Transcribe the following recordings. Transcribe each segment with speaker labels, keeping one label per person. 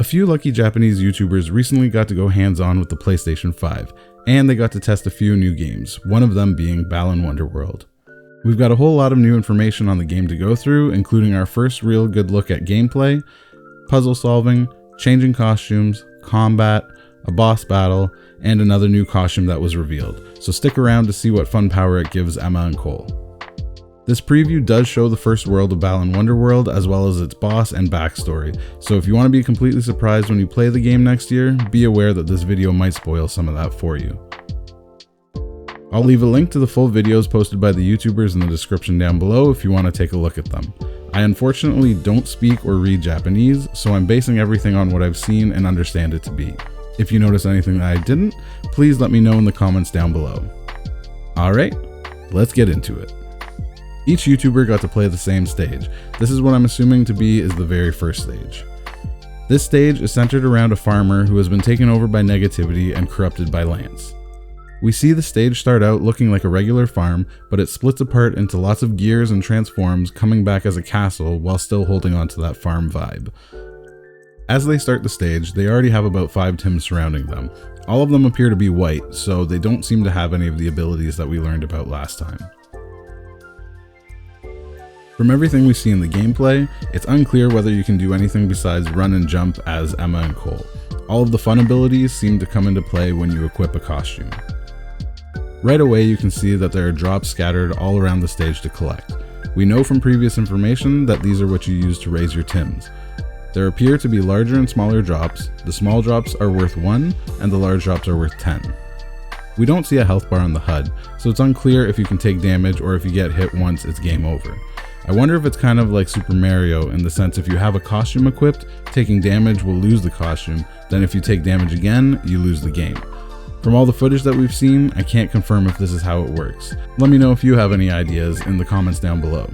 Speaker 1: few lucky Japanese YouTubers recently got to go hands-on with the PlayStation 5, and they got to test a few new games, one of them being Balan Wonderworld. We've got a whole lot of new information on the game to go through, including our first real good look at gameplay, puzzle solving, changing costumes, combat, a boss battle, and another new costume that was revealed, so stick around to see what fun power it gives Emma and Cole. This preview does show the first world of Balan Wonderworld as well as its boss and backstory, so if you want to be completely surprised when you play the game next year, be aware that this video might spoil some of that for you. I'll leave a link to the full videos posted by the YouTubers in the description down below if you want to take a look at them. I unfortunately don't speak or read Japanese, so I'm basing everything on what I've seen and understand it to be. If you notice anything that I didn't, please let me know in the comments down below. Alright, let's get into it. Each YouTuber got to play the same stage. This is what I'm assuming to be is the very first stage. This stage is centered around a farmer who has been taken over by negativity and corrupted by Lance. We see the stage start out looking like a regular farm, but it splits apart into lots of gears and transforms, coming back as a castle while still holding on to that farm vibe. As they start the stage, they already have about 5 Tims surrounding them. All of them appear to be white, so they don't seem to have any of the abilities that we learned about last time. From everything we see in the gameplay, it's unclear whether you can do anything besides run and jump as Emma and Cole. All of the fun abilities seem to come into play when you equip a costume. Right away you can see that there are drops scattered all around the stage to collect. We know from previous information that these are what you use to raise your Tims. There appear to be larger and smaller drops. The small drops are worth 1 and the large drops are worth 10. We don't see a health bar on the HUD, so it's unclear if you can take damage or if you get hit once it's game over. I wonder if it's kind of like Super Mario in the sense if you have a costume equipped, taking damage will lose the costume, then if you take damage again, you lose the game. From all the footage that we've seen, I can't confirm if this is how it works. Let me know if you have any ideas in the comments down below.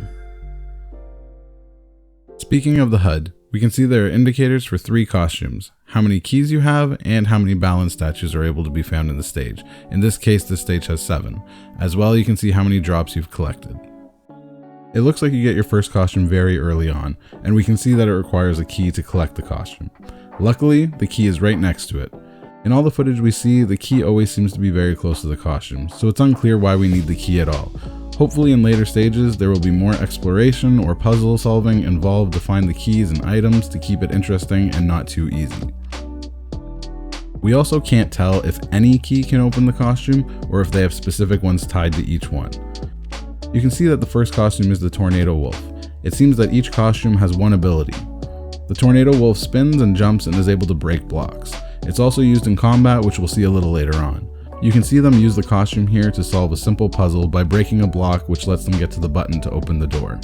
Speaker 1: Speaking of the HUD, we can see there are indicators for 3 costumes, how many keys you have, and how many balance statues are able to be found in the stage. In this case, this stage has 7. As well, you can see how many drops you've collected. It looks like you get your first costume very early on, and we can see that it requires a key to collect the costume. Luckily, the key is right next to it. In all the footage we see, the key always seems to be very close to the costume, so it's unclear why we need the key at all. Hopefully in later stages, there will be more exploration or puzzle solving involved to find the keys and items to keep it interesting and not too easy. We also can't tell if any key can open the costume or if they have specific ones tied to each one. You can see that the first costume is the Tornado Wolf. It seems that each costume has one ability. The Tornado Wolf spins and jumps and is able to break blocks. It's also used in combat, which we'll see a little later on. You can see them use the costume here to solve a simple puzzle by breaking a block which lets them get to the button to open the door.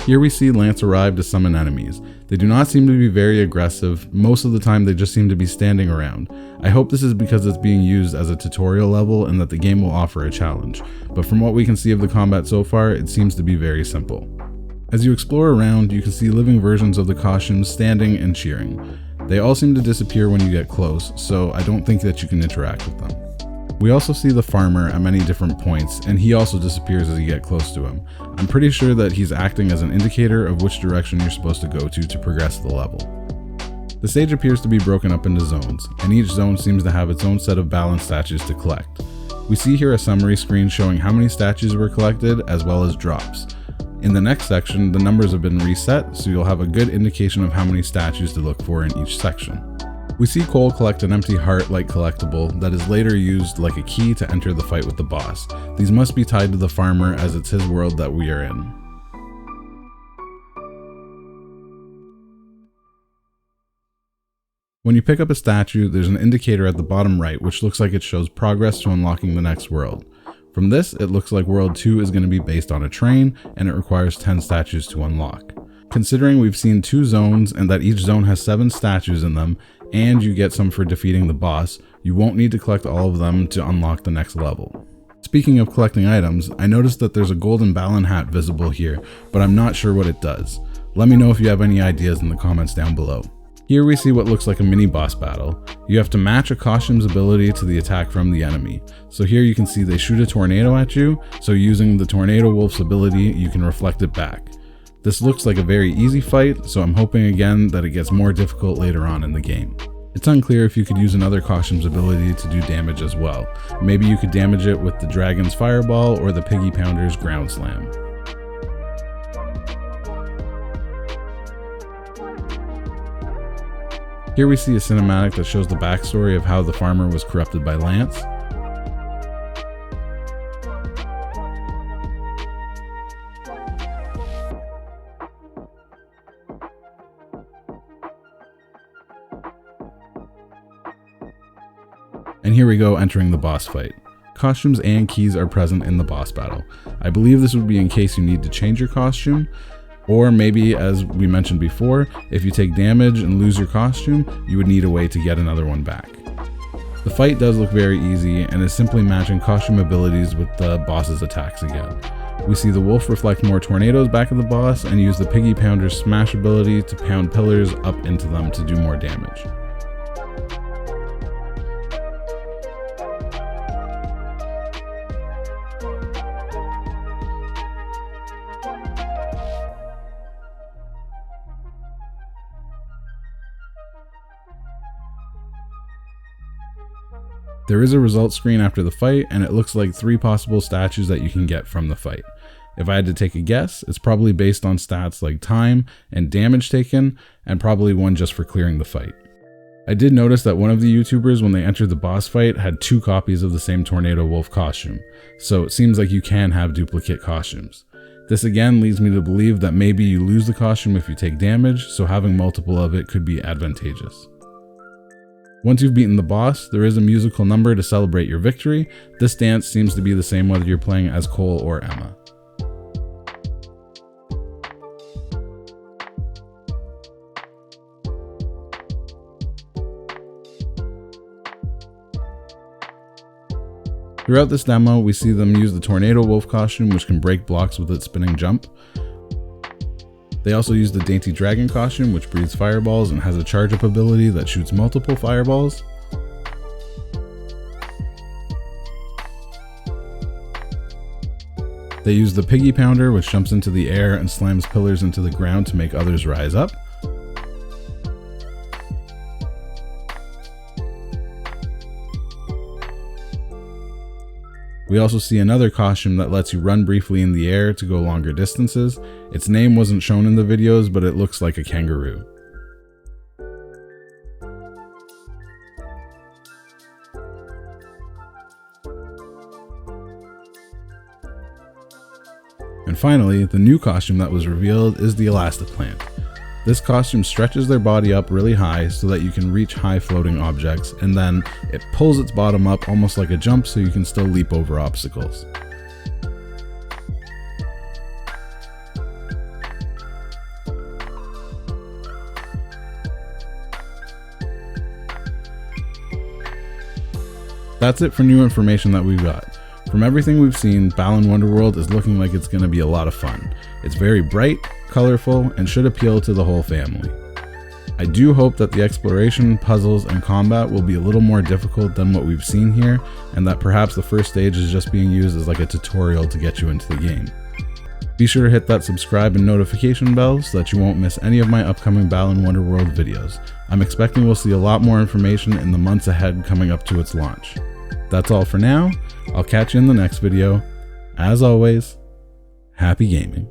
Speaker 1: Here we see Lance arrive to summon enemies. They do not seem to be very aggressive, most of the time they just seem to be standing around. I hope this is because it's being used as a tutorial level and that the game will offer a challenge, but from what we can see of the combat so far, it seems to be very simple. As you explore around, you can see living versions of the costumes standing and cheering. They all seem to disappear when you get close, so I don't think that you can interact with them. We also see the farmer at many different points, and he also disappears as you get close to him. I'm pretty sure that he's acting as an indicator of which direction you're supposed to go to progress the level. The stage appears to be broken up into zones, and each zone seems to have its own set of balance statues to collect. We see here a summary screen showing how many statues were collected as well as drops. In the next section, the numbers have been reset, so you'll have a good indication of how many statues to look for in each section. We see Cole collect an empty heart-like collectible that is later used like a key to enter the fight with the boss. These must be tied to the farmer as it's his world that we are in. When you pick up a statue, there's an indicator at the bottom right which looks like it shows progress to unlocking the next world. From this, it looks like World 2 is going to be based on a train, and it requires 10 statues to unlock. Considering we've seen 2 zones and that each zone has 7 statues in them, and you get some for defeating the boss, you won't need to collect all of them to unlock the next level. Speaking of collecting items, I noticed that there's a golden Balan hat visible here, but I'm not sure what it does. Let me know if you have any ideas in the comments down below. Here we see what looks like a mini boss battle. You have to match a costume's ability to the attack from the enemy. So here you can see they shoot a tornado at you, so using the Tornado Wolf's ability, you can reflect it back. This looks like a very easy fight, so I'm hoping again that it gets more difficult later on in the game. It's unclear if you could use another costume's ability to do damage as well. Maybe you could damage it with the dragon's fireball or the piggy pounder's ground slam. Here we see a cinematic that shows the backstory of how the farmer was corrupted by Lance. And here we go entering the boss fight. Costumes and keys are present in the boss battle. I believe this would be in case you need to change your costume, or maybe, as we mentioned before, if you take damage and lose your costume, you would need a way to get another one back. The fight does look very easy and is simply matching costume abilities with the boss's attacks again. We see the wolf reflect more tornadoes back at the boss and use the piggy pounder's smash ability to pound pillars up into them to do more damage. There is a results screen after the fight, and it looks like 3 possible statues that you can get from the fight. If I had to take a guess, it's probably based on stats like time and damage taken, and probably one just for clearing the fight. I did notice that one of the YouTubers, when they entered the boss fight, had 2 copies of the same Tornado Wolf costume, so it seems like you can have duplicate costumes. This again leads me to believe that maybe you lose the costume if you take damage, so having multiple of it could be advantageous. Once you've beaten the boss, there is a musical number to celebrate your victory. This dance seems to be the same whether you're playing as Cole or Emma. Throughout this demo, we see them use the Tornado Wolf costume, which can break blocks with its spinning jump. They also use the Dainty Dragon costume, which breathes fireballs and has a charge-up ability that shoots multiple fireballs. They use the Piggy Pounder, which jumps into the air and slams pillars into the ground to make others rise up. We also see another costume that lets you run briefly in the air to go longer distances. Its name wasn't shown in the videos, but it looks like a kangaroo. And finally, the new costume that was revealed is the Elastiplant. This costume stretches their body up really high so that you can reach high floating objects, and then it pulls its bottom up almost like a jump so you can still leap over obstacles. That's it for new information that we've got. From everything we've seen, Balan Wonderworld is looking like it's going to be a lot of fun. It's very bright, colorful, and should appeal to the whole family. I do hope that the exploration, puzzles, and combat will be a little more difficult than what we've seen here, and that perhaps the first stage is just being used as like a tutorial to get you into the game. Be sure to hit that subscribe and notification bell so that you won't miss any of my upcoming Balan Wonderworld videos. I'm expecting we'll see a lot more information in the months ahead coming up to its launch. That's all for now. I'll catch you in the next video. As always, happy gaming.